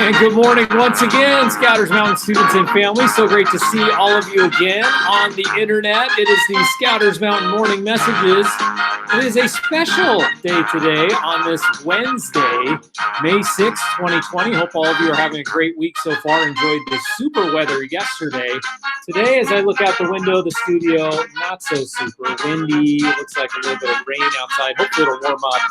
And good morning once again, Scouters Mountain students and families. So great to see all of you again on the internet. It is the Scouters Mountain Morning Messages. It is a special day today on this Wednesday, May 6th, 2020. Hope all of you are having a great week so far. Enjoyed the super weather yesterday. Today, as I look out the window of the studio, not so super windy. It looks like a little bit of rain outside. Hopefully it'll warm up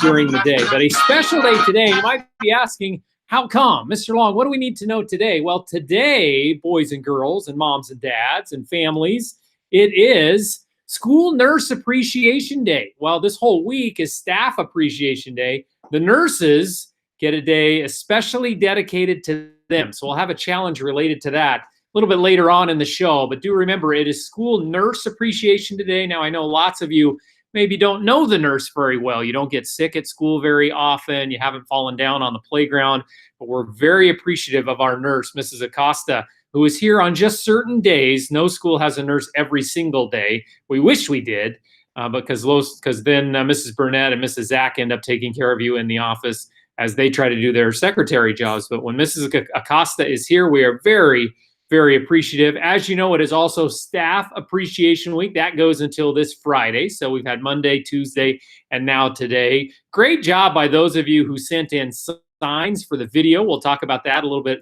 during the day. But a special day today. You might be asking, how come? Mr. Long, what do we need to know today? Well, today, boys and girls and moms and dads and families, it is School Nurse Appreciation Day. Well, this whole week is Staff Appreciation Day. The nurses get a day especially dedicated to them. So we'll have a challenge related to that a little bit later on in the show. But do remember, it is School Nurse Appreciation Day. Now, I know lots of you maybe don't know the nurse very well. You don't get sick at school very often. You haven't fallen down on the playground. But we're very appreciative of our nurse, Mrs. Acosta, who is here on just certain days. No school has a nurse every single day. We wish we did, because then Mrs. Burnett and Mrs. Zach end up taking care of you in the office as they try to do their secretary jobs. But when Mrs. Acosta is here, we are very, very appreciative. As you know, it is also Staff Appreciation Week. That goes until this Friday. So we've had Monday, Tuesday, and now today. Great job by those of you who sent in signs for the video. We'll talk about that a little bit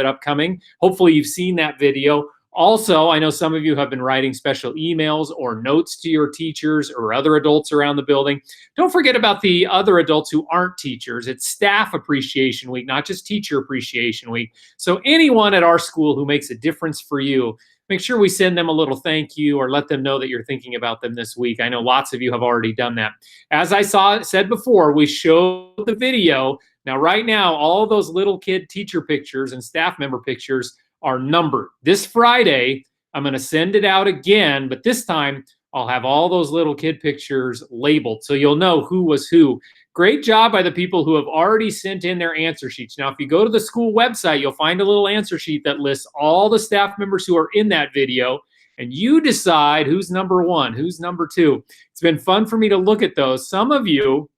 upcoming. Hopefully you've seen that video. Also, I know some of you have been writing special emails or notes to your teachers or other adults around the building. Don't forget about the other adults who aren't teachers. It's Staff Appreciation Week, not just Teacher Appreciation Week. So anyone at our school who makes a difference for you, make sure we send them a little thank you or let them know that you're thinking about them this week. I know lots of you have already done that. As I said before, we showed the video. Now, right now, all those little kid teacher pictures and staff member pictures are numbered. This Friday, I'm going to send it out again, but this time I'll have all those little kid pictures labeled so you'll know who was who. Great job by the people who have already sent in their answer sheets. Now, if you go to the school website, you'll find a little answer sheet that lists all the staff members who are in that video, and you decide who's number one, who's number two. It's been fun for me to look at those. Some of you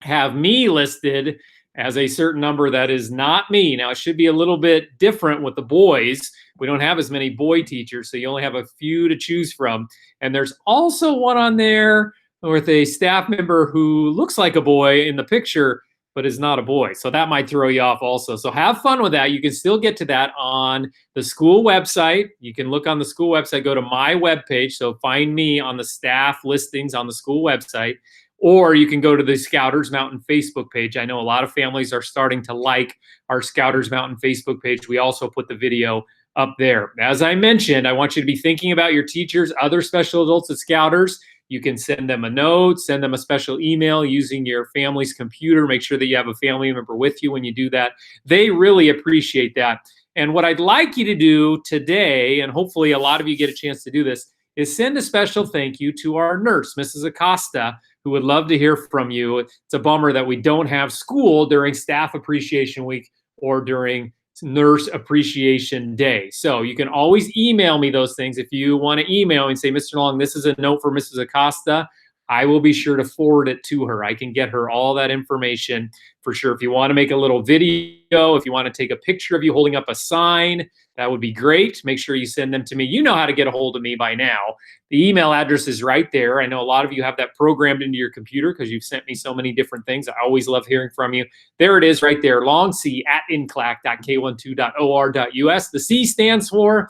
have me listed as a certain number that is not me. Now, it should be a little bit different with the boys. We don't have as many boy teachers, so you only have a few to choose from. And there's also one on there with a staff member who looks like a boy in the picture, but is not a boy. So that might throw you off also. So have fun with that. You can still get to that on the school website. You can look on the school website, go to my webpage. So find me on the staff listings on the school website. Or you can go to the Scouters Mountain Facebook page. I know a lot of families are starting to like our Scouters Mountain Facebook page. We also put the video up there. As I mentioned, I want you to be thinking about your teachers, other special adults at Scouters. You can send them a note, send them a special email using your family's computer. Make sure that you have a family member with you when you do that. They really appreciate that. And what I'd like you to do today, and hopefully a lot of you get a chance to do this, is send a special thank you to our nurse, Mrs. Acosta, who would love to hear from you. It's a bummer that we don't have school during Staff Appreciation Week or during Nurse Appreciation Day. So you can always email me those things. If you want to email and say, Mr. Long, this is a note for Mrs. Acosta, I will be sure to forward it to her. I can get her all that information for sure. If you want to make a little video, if you want to take a picture of you holding up a sign, that would be great. Make sure you send them to me. You know how to get a hold of me by now. The email address is right there. I know a lot of you have that programmed into your computer because you've sent me so many different things. I always love hearing from you. There it is right there, longc@inclac.k12.or.us. The C stands for,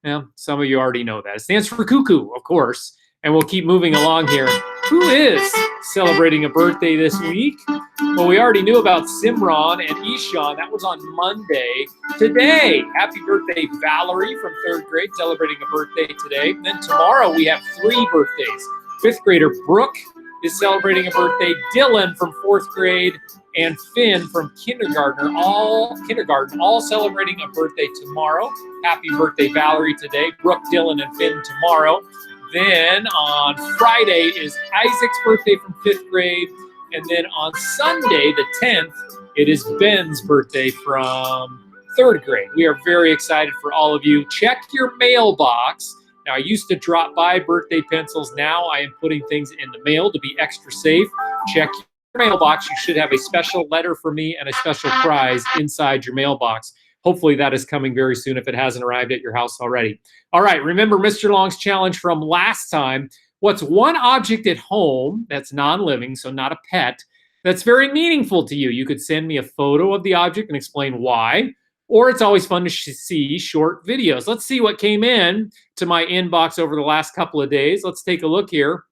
well, some of you already know that. It stands for cuckoo, of course. And we'll keep moving along here. Who is celebrating a birthday this week? Well, we already knew about Simran and Ishan. That was on Monday. Today, happy birthday, Valerie from 3rd grade, celebrating a birthday today. And then tomorrow, we have 3 birthdays. 5th grader Brooke is celebrating a birthday. Dylan from 4th grade and Finn from kindergarten, all celebrating a birthday tomorrow. Happy birthday, Valerie, today. Brooke, Dylan, and Finn tomorrow. Then on Friday is Isaac's birthday from 5th grade. And then on Sunday, the 10th, it is Ben's birthday from 3rd grade. We are very excited for all of you. Check your mailbox. Now, I used to drop by birthday pencils. Now I am putting things in the mail to be extra safe. Check mailbox, you should have a special letter for me and a special prize inside your mailbox. Hopefully that is coming very soon if it hasn't arrived at your house already. All right, remember Mr. Long's challenge from last time. What's one object at home that's non-living, so not a pet, that's very meaningful to you? You could send me a photo of the object and explain why, or it's always fun to see short videos. Let's see what came in to my inbox over the last couple of days. Let's take a look here.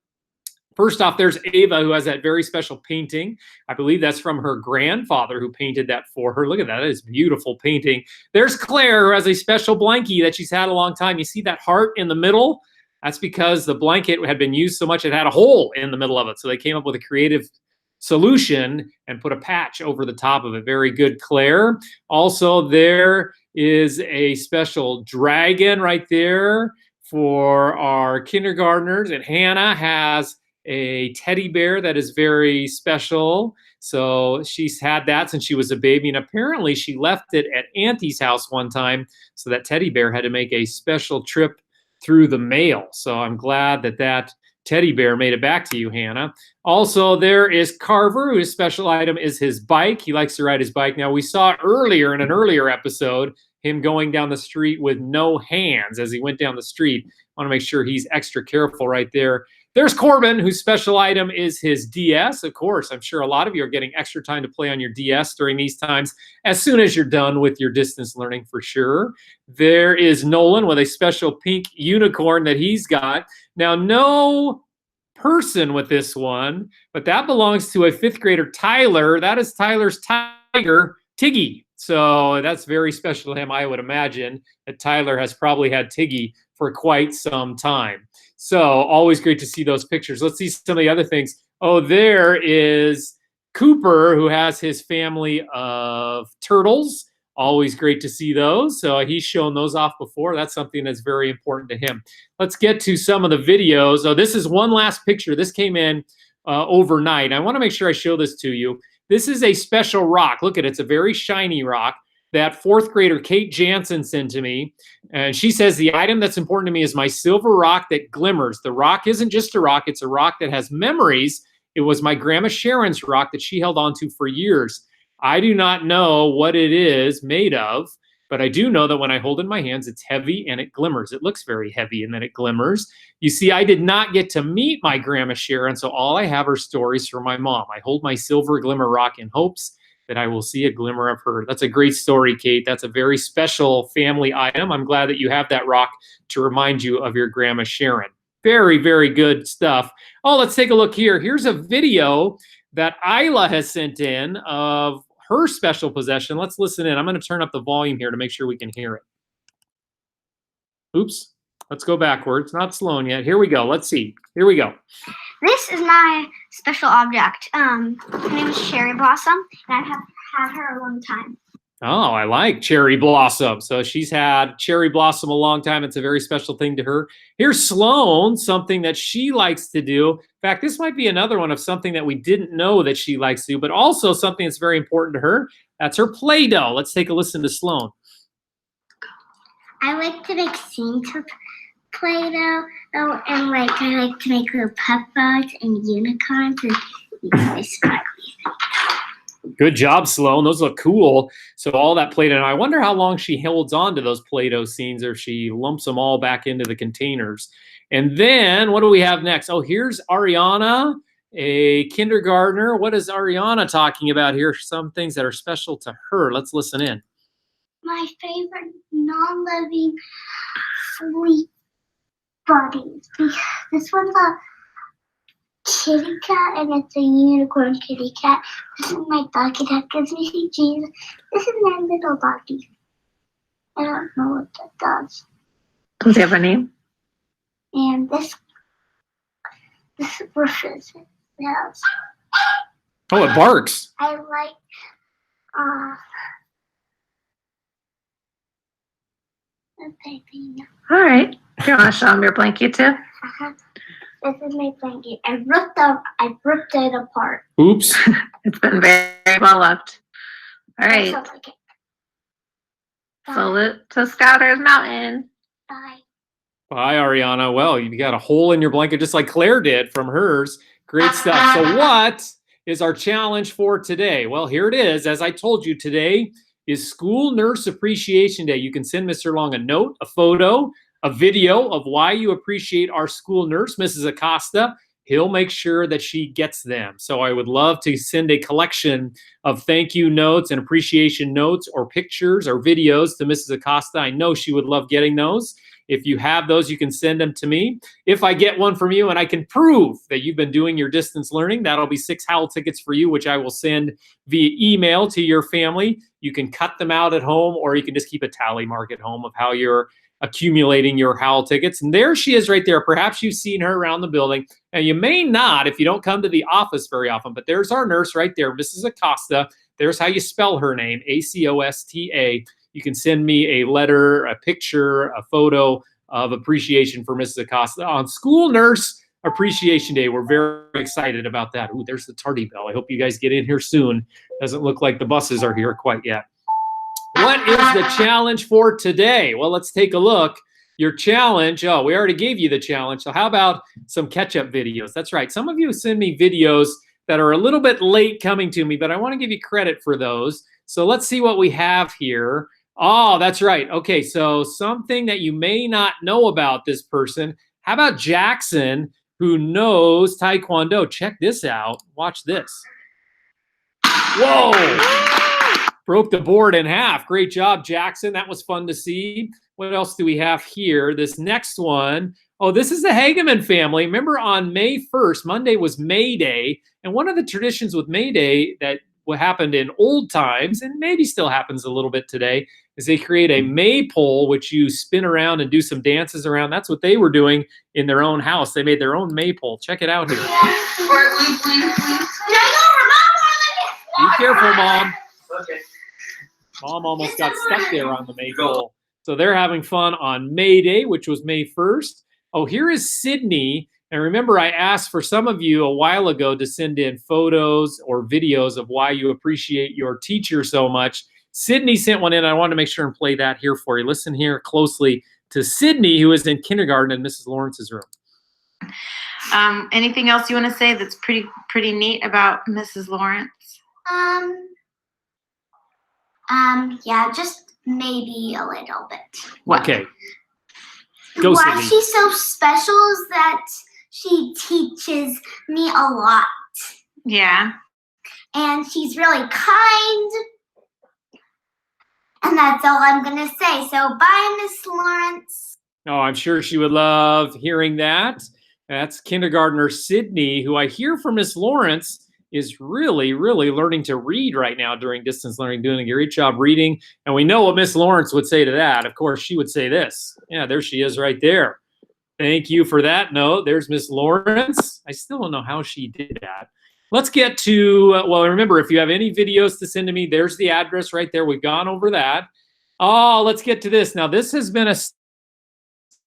First off, there's Ava, who has that very special painting. I believe that's from her grandfather who painted that for her. Look at that. That is beautiful painting. There's Claire, who has a special blankie that she's had a long time. You see that heart in the middle? That's because the blanket had been used so much it had a hole in the middle of it. So they came up with a creative solution and put a patch over the top of it. Very good, Claire. Also, there is a special dragon right there for our kindergartners. And Hannah has a teddy bear that is very special. So she's had that since she was a baby. And apparently she left it at Auntie's house one time. So that teddy bear had to make a special trip through the mail. So I'm glad that that teddy bear made it back to you, Hannah. Also, there is Carver, whose special item is his bike. He likes to ride his bike. Now, we saw earlier in an earlier episode him going down the street with no hands as he went down the street. I want to make sure he's extra careful right there. There's Corbin, whose special item is his DS. Of course, I'm sure a lot of you are getting extra time to play on your DS during these times as soon as you're done with your distance learning for sure. There is Nolan with a special pink unicorn that he's got. Now, no person with this one, but that belongs to a fifth grader, Tyler. That is Tyler's tiger, Tiggy. So that's very special to him. I would imagine that Tyler has probably had Tiggy for quite some time. So always great to see those pictures. Let's see some of the other things. Oh, there is Cooper, who has his family of turtles. Always great to see those. So he's shown those off before. That's something that's very important to him. Let's get to some of the videos. Oh, this is one last picture. This came in overnight. I want to make sure I show this to you. This is a special rock. Look at it. It's a very shiny rock that fourth grader Kate Jansen sent to me. And she says, the item that's important to me is my silver rock that glimmers. The rock isn't just a rock. It's a rock that has memories. It was my Grandma Sharon's rock that she held on to for years. I do not know what it is made of, but I do know that when I hold it in my hands, it's heavy and it glimmers. It looks very heavy and then it glimmers. You see, I did not get to meet my Grandma Sharon, so all I have are stories from my mom. I hold my silver glimmer rock in hopes that I will see a glimmer of her. That's a great story, Kate. That's a very special family item. I'm glad that you have that rock to remind you of your Grandma Sharon. Very, very good stuff. Oh, let's take a look here. Here's a video that Isla has sent in of her special possession. Let's listen in. I'm going to turn up the volume here to make sure we can hear it. Oops. Let's go backwards. Not Sloan yet. Here we go. Let's see. Here we go. This is my special object. Her name is Cherry Blossom, and I have had her a long time. Oh, I like Cherry Blossom. So she's had Cherry Blossom a long time. It's a very special thing to her. Here's Sloan, something that she likes to do. In fact, this might be another one of something that we didn't know that she likes to do, but also something that's very important to her. That's her Play-Doh. Let's take a listen to Sloan. I like to make scenes with Play-Doh, and I like to make little puppets and unicorns and these sparkly things. Good job, Sloan. Those look cool. So all that Play-Doh. I wonder how long she holds on to those Play-Doh scenes, or if she lumps them all back into the containers. And then what do we have next? Oh, here's Ariana, a kindergartner. What is Ariana talking about here? Some things that are special to her. Let's listen in. My favorite non-living sweet buddies. This one's a kitty cat, and it's a unicorn kitty cat. This is my doggy that gives me Jesus. This is my little doggy. I don't know what that does. Does it have a name? And this rushes. Yes. Oh, it barks. I like the baby. All right. Do you want to show them your blanket too? This is my blanket. I ripped it apart. Oops. It's been very, very well loved. All right. Like it. Salute to Scouters Mountain. Bye. Bye, Ariana. Well, you got a hole in your blanket just like Claire did from hers. Great stuff. So what is our challenge for today? Well, here it is. As I told you, today is School Nurse Appreciation Day. You can send Mr. Long a note, a photo, a video of why you appreciate our school nurse, Mrs. Acosta. He'll make sure that she gets them. So I would love to send a collection of thank you notes and appreciation notes or pictures or videos to Mrs. Acosta. I know she would love getting those. If you have those, you can send them to me. If I get one from you and I can prove that you've been doing your distance learning, that'll be 6 Howl tickets for you, which I will send via email to your family. You can cut them out at home, or you can just keep a tally mark at home of how you're accumulating your Howl tickets. And there she is right there. Perhaps you've seen her around the building, and you may not if you don't come to the office very often, but there's our nurse right there, Mrs. Acosta. There's how you spell her name, Acosta. You can send me a letter, a picture, a photo of appreciation for Mrs. Acosta on School Nurse Appreciation Day. We're very excited about that. Ooh, there's the tardy bell. I hope you guys get in here soon. Doesn't look like the buses are here quite yet. What is the challenge for today? Well, let's take a look. Your challenge, oh, we already gave you the challenge. So how about some catch-up videos? That's right. Some of you send me videos that are a little bit late coming to me, but I want to give you credit for those. So let's see what we have here. Oh, that's right. Okay, so something that you may not know about this person. How about Jackson, who knows Taekwondo? Check this out. Watch this. Whoa! Broke the board in half. Great job, Jackson. That was fun to see. What else do we have here? This next one. Oh, this is the Hageman family. Remember on May 1st, Monday was May Day. And one of the traditions with May Day that what happened in old times, and maybe still happens a little bit today, is they create a maypole, which you spin around and do some dances around. That's what they were doing in their own house. They made their own maypole. Check it out here. Be careful, Mom. Okay. Mom almost got stuck there on the maypole. So they're having fun on May Day, which was May 1st. Oh, here is Sydney. And remember, I asked for some of you a while ago to send in photos or videos of why you appreciate your teacher so much. Sydney sent one in. I wanted to make sure and play that here for you. Listen here closely to Sydney, who is in kindergarten in Mrs. Lawrence's room. Anything else you want to say that's pretty neat about Mrs. Lawrence? Yeah, just maybe a little bit. What? Okay. Go, Why Sydney. she's so special is that she teaches me a lot. Yeah. And she's really kind. And that's all I'm going to say. So bye, Miss Lawrence. Oh, I'm sure she would love hearing that. That's kindergartner Sydney, who I hear from Miss Lawrence is really, really learning to read right now during distance learning, doing a great job reading. And we know what Miss Lawrence would say to that. Of course, she would say this. Yeah, there she is right there. Thank you for that note. There's Miss Lawrence. I still don't know how she did that. Let's get to, well, remember, if you have any videos to send to me, there's the address right there. We've gone over that. Oh, let's get to this. Now, this has been a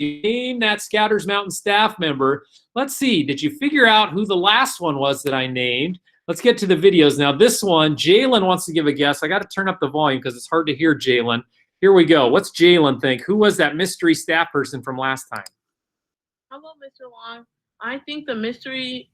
name that Scouters Mountain staff member. Let's see. Did you figure out who the last one was that I named? Let's get to the videos. Now, this one, Jalen wants to give a guess. I got to turn up the volume because it's hard to hear Jalen. Here we go. What's Jalen think? Who was that mystery staff person from last time? Hello, Mr. Long. I think the mystery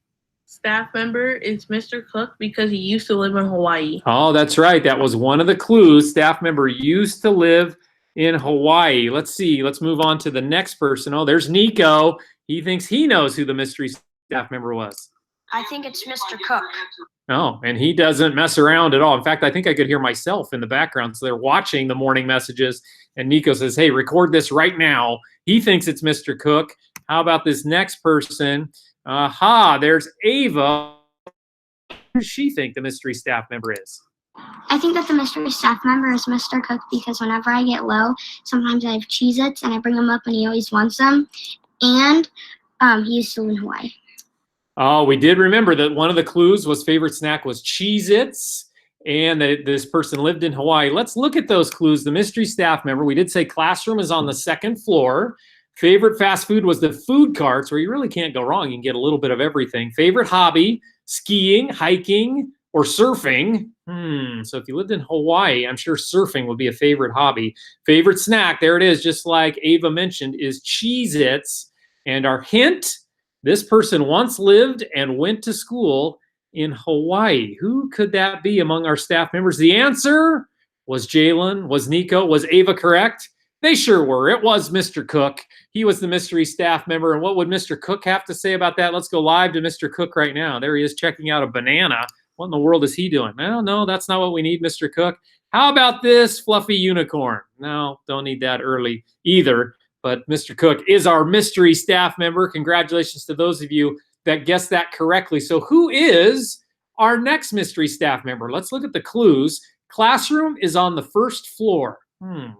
staff member is Mr. Cook because he used to live in Hawaii. Oh, that's right. That was one of the clues. Staff member used to live in Hawaii. Let's see. Let's move on to the next person. Oh, there's Nico. He thinks he knows who the mystery staff member was. I think it's Mr. Cook. Oh, and he doesn't mess around at all. In fact, I think I could hear myself in the background. So they're watching the morning messages. And Nico says, hey, record this right now. He thinks it's Mr. Cook. How about this next person? Aha, there's Ava. Who does she think the mystery staff member is? I think that the mystery staff member is Mr. Cook because whenever I get low, sometimes I have Cheez-Its and I bring them up and he always wants them. And he used to live in Hawaii. Oh, we did remember that one of the clues was favorite snack was Cheez-Its, and that this person lived in Hawaii. Let's look at those clues. The mystery staff member, we did say classroom is on the second floor. Favorite fast food was the food carts, where you really can't go wrong. You can get a little bit of everything. Favorite hobby, skiing, hiking, or surfing. So if you lived in Hawaii, I'm sure surfing would be a favorite hobby. Favorite snack, there it is, just like Ava mentioned, is Cheez-Its. And our hint, this person once lived and went to school in Hawaii. Who could that be among our staff members? The answer was Jalen, was Nico, was Ava correct? They sure were. It was Mr. Cook. He was the mystery staff member. And what would Mr. Cook have to say about that? Let's go live to Mr. Cook right now. There he is checking out a banana. What in the world is he doing? Well, no, that's not what we need, Mr. Cook. How about this fluffy unicorn? No, don't need that early either. But Mr. Cook is our mystery staff member. Congratulations to those of you that guessed that correctly. So who is our next mystery staff member? Let's look at the clues. Classroom is on the first floor.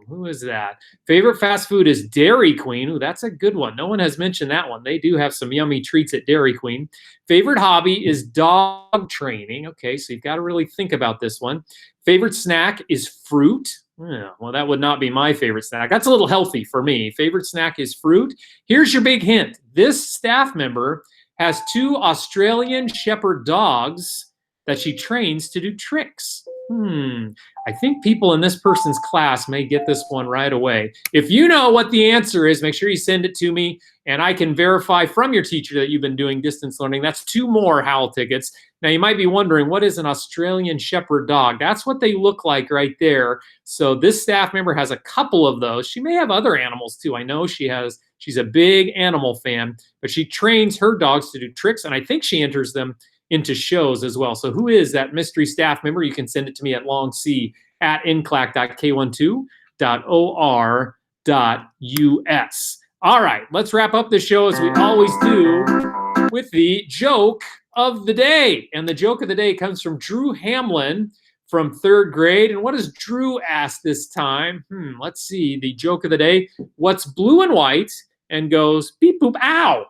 Who is that? Favorite fast food is Dairy Queen. Ooh, that's a good one. No one has mentioned that one. They do have some yummy treats at Dairy Queen. Favorite hobby is dog training. Okay, so you've got to really think about this one. Favorite snack is fruit. Well, that would not be my favorite snack. That's a little healthy for me. Favorite snack is fruit. Here's your big hint. This staff member has 2 Australian Shepherd dogs that she trains to do tricks. I think people in this person's class may get this one right away. If you know what the answer is, make sure you send it to me, and I can verify from your teacher that you've been doing distance learning. That's 2 more Howl tickets. Now, you might be wondering, what is an Australian Shepherd dog? That's what they look like right there. So this staff member has a couple of those. She may have other animals too. I know she's a big animal fan, but she trains her dogs to do tricks, and I think she enters them into shows as well. So who is that mystery staff member? You can send it to me at longc@nclac.k12.or.us. All right, let's wrap up the show as we always do with the joke of the day. And the joke of the day comes from Drew Hamlin from 3rd grade. And what does Drew ask this time? Let's see. The joke of the day. What's blue and white and goes beep boop ow?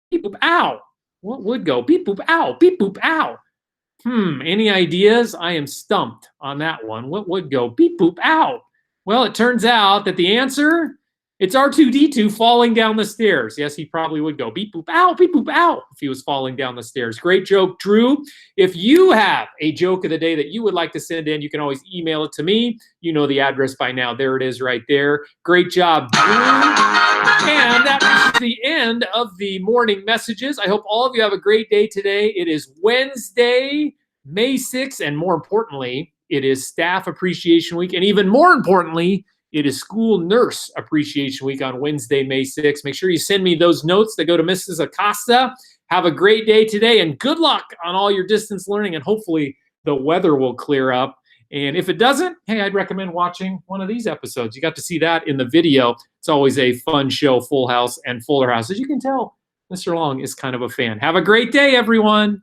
Beep boop ow. What would go beep boop ow? Beep boop ow. Any ideas? I am stumped on that one. What would go beep boop ow? Well, it turns out that the answer, it's R2-D2 falling down the stairs. Yes, he probably would go beep boop ow if he was falling down the stairs. Great joke, Drew. If you have a joke of the day that you would like to send in, you can always email it to me. You know the address by now. There it is right there. Great job, Drew. And that reaches the end of the morning messages. I hope all of you have a great day today. It is Wednesday, May 6th, and more importantly, it is Staff Appreciation Week. And even more importantly, it is School Nurse Appreciation Week on Wednesday, May 6th. Make sure you send me those notes that go to Mrs. Acosta. Have a great day today, and good luck on all your distance learning, and hopefully the weather will clear up. And if it doesn't, hey, I'd recommend watching one of these episodes. You got to see that in the video. It's always a fun show, Full House and Fuller House. As you can tell, Mr. Long is kind of a fan. Have a great day, everyone.